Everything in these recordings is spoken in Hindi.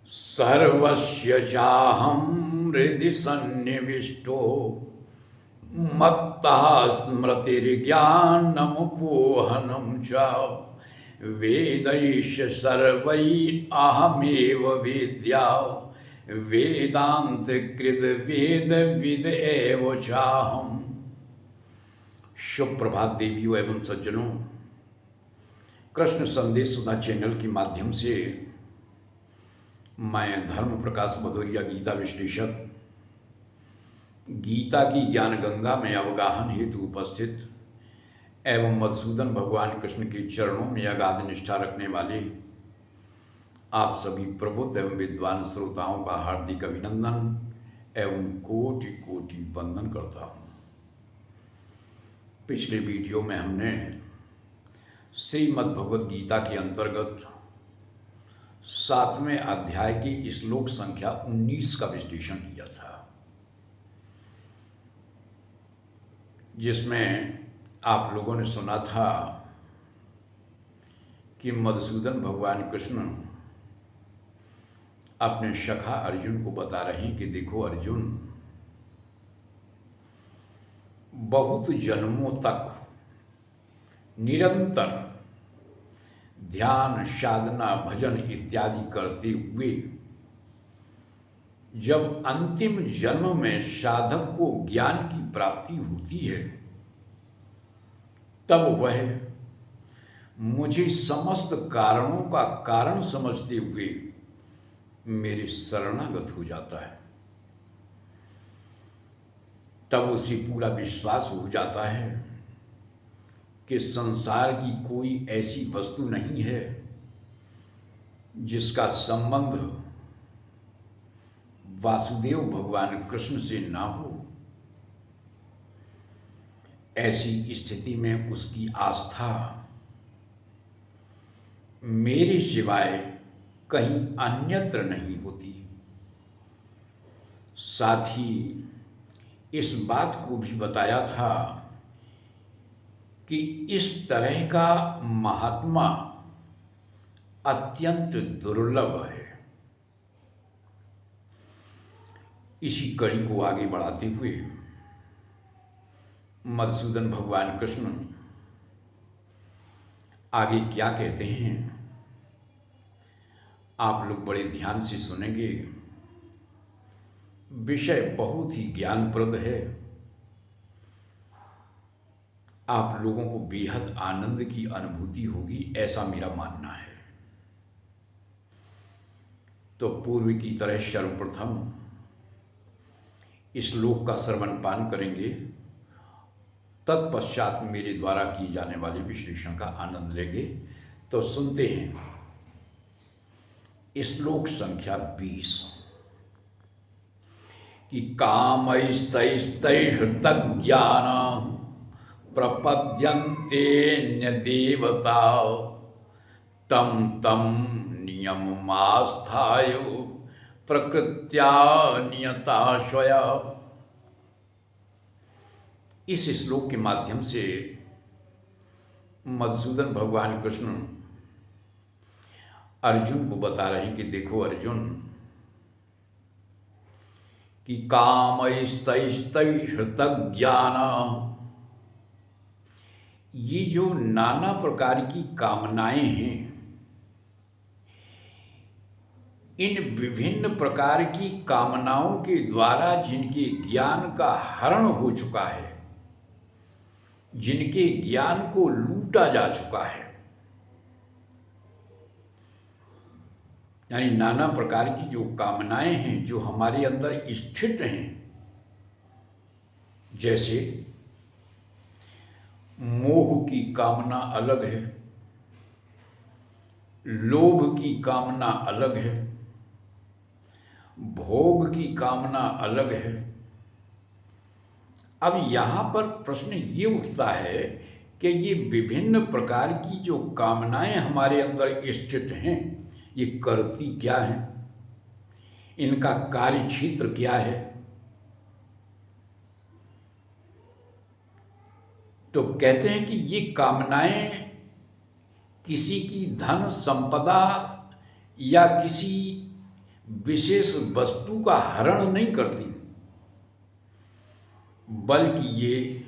सर्वस्य चाहं हृदि सन्निविष्टो मत्तः स्मृतिर्ज्ञानमुपोहनं च वेदैश्च सर्वैः अहमेव वेद्या वेदान्तकृत वेदविद एव चाहम्। शुभ प्रभात देवियों एवं सज्जनों, कृष्ण संदेश सुधा चैनल के माध्यम से मैं धर्म प्रकाश भदौरिया गीता विश्लेषक गीता की ज्ञान गंगा में अवगाहन हेतु उपस्थित एवं मधुसूदन भगवान कृष्ण के चरणों में अगाध निष्ठा रखने वाले आप सभी प्रबुद्ध एवं विद्वान श्रोताओं का हार्दिक अभिनंदन एवं कोटि कोटि वंदन करता हूँ। पिछले वीडियो में हमने श्रीमद् भगवद गीता के अंतर्गत 7वें अध्याय की श्लोक संख्या 19 का विश्लेषण किया था, जिसमें आप लोगों ने सुना था कि मधुसूदन भगवान कृष्ण अपने सखा अर्जुन को बता रहे हैं कि देखो अर्जुन, बहुत जन्मों तक निरंतर ध्यान साधना भजन इत्यादि करते हुए जब अंतिम जन्म में साधक को ज्ञान की प्राप्ति होती है, तब वह मुझे समस्त कारणों का कारण समझते हुए मेरे शरणागत हो जाता है। तब उसे पूरा विश्वास हो जाता है कि संसार की कोई ऐसी वस्तु नहीं है जिसका संबंध वासुदेव भगवान कृष्ण से ना हो। ऐसी स्थिति में उसकी आस्था मेरे सिवाय कहीं अन्यत्र नहीं होती। साथ ही इस बात को भी बताया था कि इस तरह का महात्मा अत्यंत दुर्लभ है। इसी कड़ी को आगे बढ़ाते हुए मधुसूदन भगवान कृष्ण आगे क्या कहते हैं, आप लोग बड़े ध्यान से सुनेंगे। विषय बहुत ही ज्ञानप्रद है, आप लोगों को बेहद आनंद की अनुभूति होगी, ऐसा मेरा मानना है। तो पूर्व की तरह सर्वप्रथम इस श्लोक का श्रवण पान करेंगे, तत्पश्चात मेरे द्वारा किए जाने वाले विश्लेषण का आनंद लेंगे। तो सुनते हैं श्लोक संख्या 20 कि कामैस्तैस्तैहृतज्ञान प्रपद्यन्ते न्यदेवता तं तं नियममास्थाय प्रकृत्या नियता स्वया। इस श्लोक के माध्यम से मधुसूदन भगवान कृष्ण अर्जुन को बता रहे हैं कि देखो अर्जुन, कि कामैस्तैस्तैहृतज्ञान, ये जो नाना प्रकार की कामनाएं हैं, इन विभिन्न प्रकार की कामनाओं के द्वारा जिनके ज्ञान का हरण हो चुका है, जिनके ज्ञान को लूटा जा चुका है, यानी नाना प्रकार की जो कामनाएं हैं जो हमारे अंदर स्थित हैं, जैसे मोह की कामना अलग है, लोभ की कामना अलग है, भोग की कामना अलग है। अब यहाँ पर प्रश्न ये उठता है कि ये विभिन्न प्रकार की जो कामनाएं हमारे अंदर स्थित हैं, ये करती क्या हैं, इनका कार्य क्षेत्र क्या है। तो कहते हैं कि ये कामनाएं किसी की धन संपदा या किसी विशेष वस्तु का हरण नहीं करती, बल्कि ये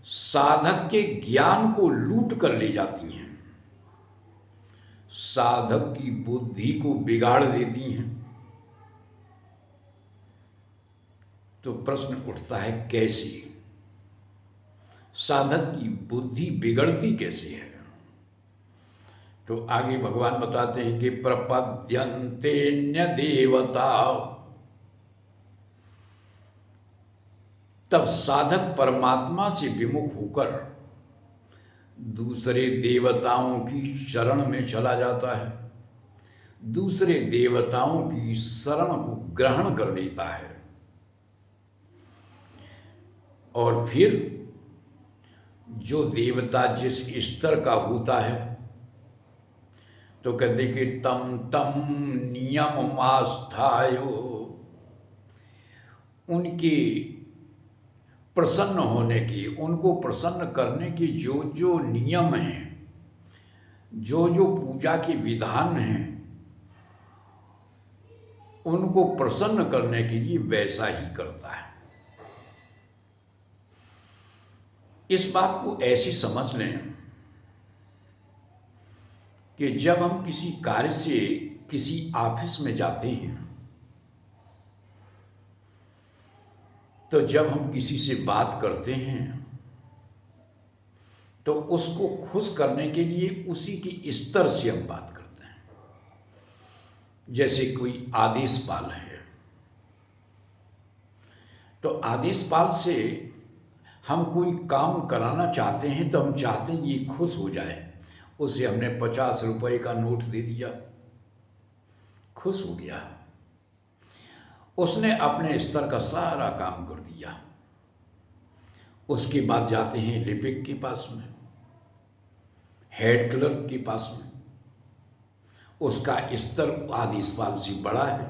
साधक के ज्ञान को लूट कर ले जाती हैं, साधक की बुद्धि को बिगाड़ देती हैं। तो प्रश्न उठता है, कैसे? साधक की बुद्धि बिगड़ती कैसे है? तो आगे भगवान बताते हैं कि प्रपद्यन्तेन्य देवता, तब साधक परमात्मा से विमुख होकर दूसरे देवताओं की शरण में चला जाता है, दूसरे देवताओं की शरण को ग्रहण कर लेता है। और फिर जो देवता जिस स्तर का होता है, तो कहते कि तम तम नियम आस्थायो, उनके प्रसन्न होने की, उनको प्रसन्न करने की जो जो नियम हैं, जो जो पूजा के विधान हैं, उनको प्रसन्न करने के लिए वैसा ही करता है। इस बात को ऐसी समझ लें कि जब हम किसी कार्य से किसी ऑफिस में जाते हैं, तो जब हम किसी से बात करते हैं तो उसको खुश करने के लिए उसी के स्तर से हम बात करते हैं। जैसे कोई आदेशपाल है, तो आदेशपाल से हम कोई काम कराना चाहते हैं, तो हम चाहते हैं ये खुश हो जाए। उसे हमने 50 रुपए का नोट दे दिया, खुश हो गया, उसने अपने स्तर का सारा काम कर दिया। उसके बाद जाते हैं लिपिक के पास में, हेड क्लर्क के पास में, उसका स्तर आदेशपाल से बड़ा है,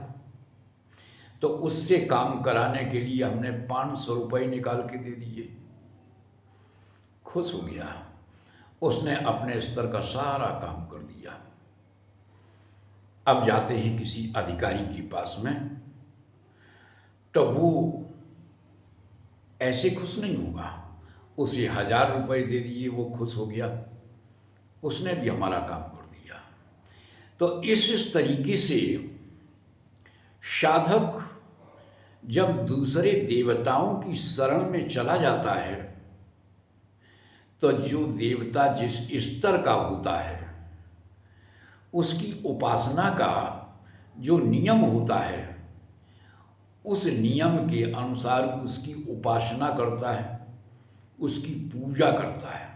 तो उससे काम कराने के लिए हमने 500 रुपये निकाल के दे दिए, खुश हो गया, उसने अपने स्तर का सारा काम कर दिया। अब जाते हैं किसी अधिकारी के पास में, तो वो ऐसे खुश नहीं होगा, उसे 1000 रुपये दे दिए, वो खुश हो गया, उसने भी हमारा काम कर दिया। तो इस तरीके से साधक जब दूसरे देवताओं की शरण में चला जाता है, तो जो देवता जिस स्तर का होता है, उसकी उपासना का जो नियम होता है, उस नियम के अनुसार उसकी उपासना करता है, उसकी पूजा करता है।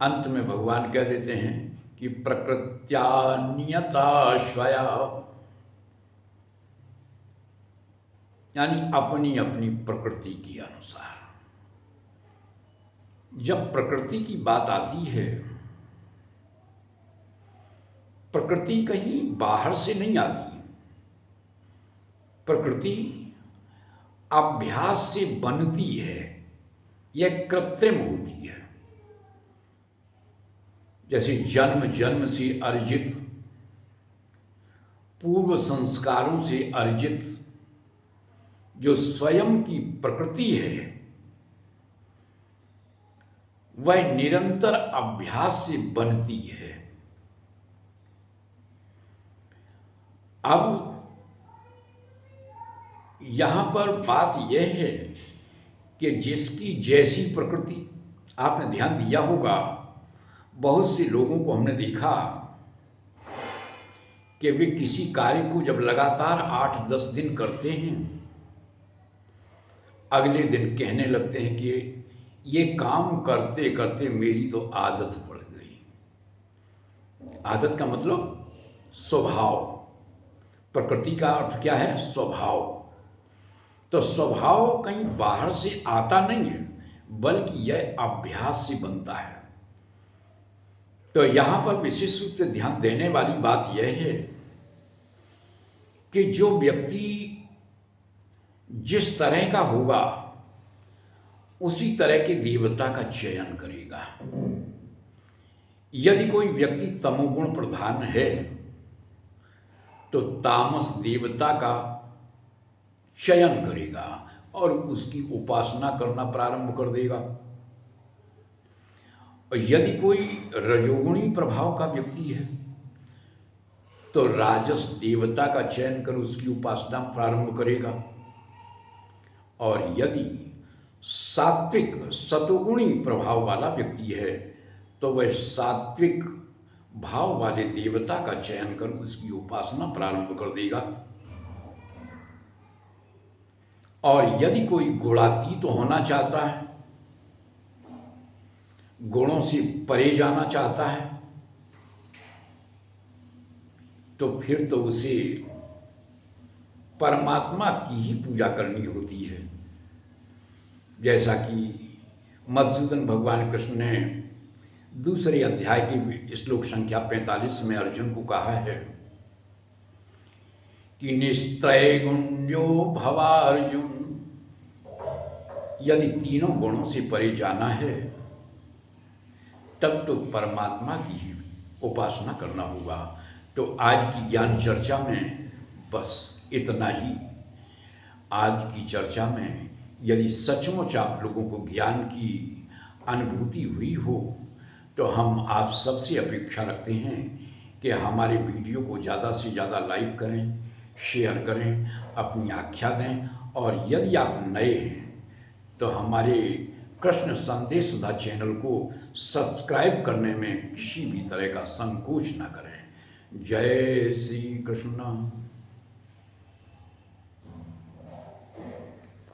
अंत में भगवान कह देते हैं कि प्रकृत्या नियता स्वया, यानी अपनी अपनी प्रकृति के अनुसार। जब प्रकृति की बात आती है, प्रकृति कहीं बाहर से नहीं आती, प्रकृति अभ्यास से बनती है, यह कृत्रिम होती है। जैसे जन्म जन्म से अर्जित, पूर्व संस्कारों से अर्जित जो स्वयं की प्रकृति है, वह निरंतर अभ्यास से बनती है। अब यहां पर बात यह है कि जिसकी जैसी प्रकृति, आपने ध्यान दिया होगा, बहुत से लोगों को हमने देखा कि वे किसी कार्य को जब लगातार 8-10 दिन करते हैं, अगले दिन कहने लगते हैं कि ये काम करते करते मेरी तो आदत पड़ गई। आदत का मतलब स्वभाव, प्रकृति का अर्थ क्या है? स्वभाव। तो स्वभाव कहीं बाहर से आता नहीं है, बल्कि यह अभ्यास से बनता है। तो यहां पर विशेष रूप से ध्यान देने वाली बात यह है कि जो व्यक्ति जिस तरह का होगा, उसी तरह के देवता का चयन करेगा। यदि कोई व्यक्ति तमोगुण प्रधान है, तो तामस देवता का चयन करेगा और उसकी उपासना करना प्रारंभ कर देगा। और यदि कोई रजोगुणी प्रभाव का व्यक्ति है तो राजस देवता का चयन कर उसकी उपासना प्रारंभ करेगा। और यदि सात्विक सतोगुणी प्रभाव वाला व्यक्ति है तो वह सात्विक भाव वाले देवता का चयन कर उसकी उपासना प्रारंभ कर देगा। और यदि कोई गुणातीत तो होना चाहता है, गुणों से परे जाना चाहता है, तो फिर तो उसे परमात्मा की ही पूजा करनी होती है। जैसा कि मधुसूदन भगवान कृष्ण ने दूसरे अध्याय की श्लोक संख्या 45 में अर्जुन को कहा है कि निस्त्रय गुण्यो भवार्जुन, यदि तीनों गुणों से परे जाना है तब तो परमात्मा की ही उपासना करना होगा। तो आज की ज्ञान चर्चा में बस इतना ही। आज की चर्चा में यदि सचमुच आप लोगों को ज्ञान की अनुभूति हुई हो तो हम आप सबसे अपेक्षा रखते हैं कि हमारे वीडियो को ज़्यादा से ज़्यादा लाइक करें, शेयर करें, अपनी आख्या दें। और यदि आप नए हैं तो हमारे कृष्ण संदेश सुधा चैनल को सब्सक्राइब करने में किसी भी तरह का संकोच न करें। जय श्री कृष्ण।